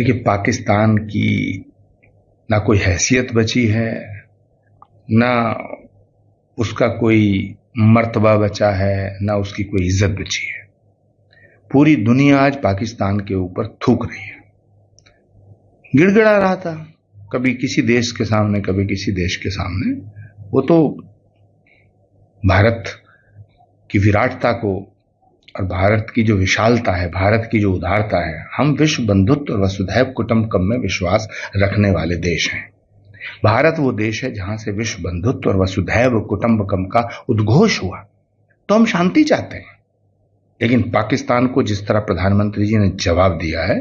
देखिए, पाकिस्तान की ना कोई हैसियत बची है, ना उसका कोई मर्तबा बचा है, ना उसकी कोई इज्जत बची है। पूरी दुनिया आज पाकिस्तान के ऊपर थूक रही है, गिड़गिड़ा रहा था, कभी किसी देश के सामने, कभी किसी देश के सामने। वो तो भारत की विराटता को और भारत की जो विशालता है, भारत की जो उदारता है, हम विश्व बंधुत्व और वसुधैव कुटुंबकम में विश्वास रखने वाले देश हैं। भारत वो देश है जहां से विश्व बंधुत्व और वसुधैव कुटुंबकम का उद्घोष हुआ। तो हम शांति चाहते हैं, लेकिन पाकिस्तान को जिस तरह प्रधानमंत्री जी ने जवाब दिया है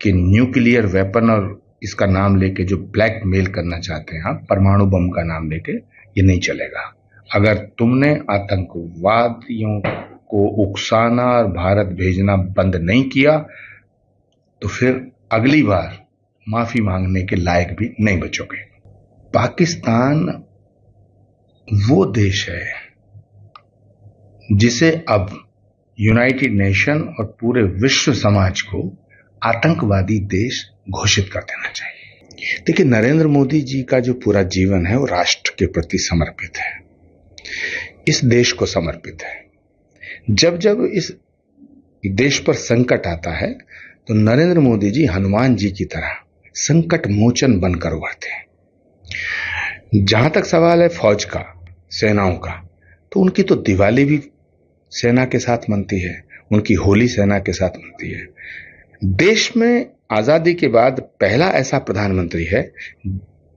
कि न्यूक्लियर वेपन और इसका नाम लेके जो ब्लैकमेल करना चाहते हैं आप, परमाणु बम का नाम लेके, ये नहीं चलेगा। अगर तुमने आतंकवादियों को उकसाना और भारत भेजना बंद नहीं किया तो फिर अगली बार माफी मांगने के लायक भी नहीं बचोगे। पाकिस्तान वो देश है जिसे अब यूनाइटेड नेशन और पूरे विश्व समाज को आतंकवादी देश घोषित कर देना चाहिए। देखिए, नरेंद्र मोदी जी का जो पूरा जीवन है वो राष्ट्र के प्रति समर्पित है, इस देश को समर्पित है। जब जब इस देश पर संकट आता है तो नरेंद्र मोदी जी हनुमान जी की तरह संकट मोचन बनकर उभरते हैं। जहां तक सवाल है फौज का, सेनाओं का, तो उनकी तो दिवाली भी सेना के साथ मनती है, उनकी होली सेना के साथ मनती है। देश में आजादी के बाद पहला ऐसा प्रधानमंत्री है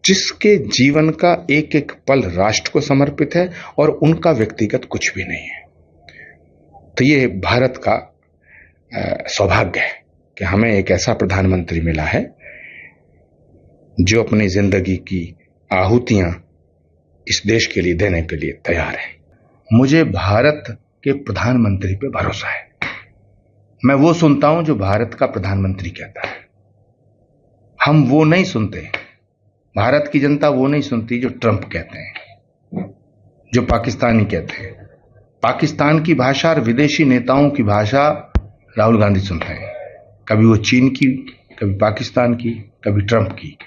जिसके जीवन का एक एक पल राष्ट्र को समर्पित है और उनका व्यक्तिगत कुछ भी नहीं है। तो ये भारत का सौभाग्य है कि हमें एक ऐसा प्रधानमंत्री मिला है जो अपनी जिंदगी की आहुतियां इस देश के लिए देने के लिए तैयार है। मुझे भारत के प्रधानमंत्री पे भरोसा है। मैं वो सुनता हूं जो भारत का प्रधानमंत्री कहता है। हम वो नहीं सुनते, भारत की जनता वो नहीं सुनती जो ट्रंप कहते हैं, जो पाकिस्तानी कहते हैं। पाकिस्तान की भाषा और विदेशी नेताओं की भाषा राहुल गांधी सुनते हैं, कभी वो चीन की, कभी पाकिस्तान की, कभी ट्रंप की।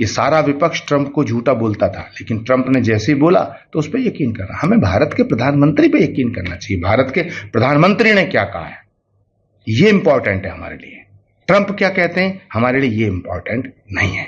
ये सारा विपक्ष ट्रंप को झूठा बोलता था, लेकिन ट्रंप ने जैसे ही बोला तो उस पर यकीन करना। हमें भारत के प्रधानमंत्री पे यकीन करना चाहिए। भारत के प्रधानमंत्री ने क्या कहा है ये इंपॉर्टेंट है हमारे लिए। ट्रंप क्या कहते हैं हमारे लिए ये इंपॉर्टेंट नहीं है।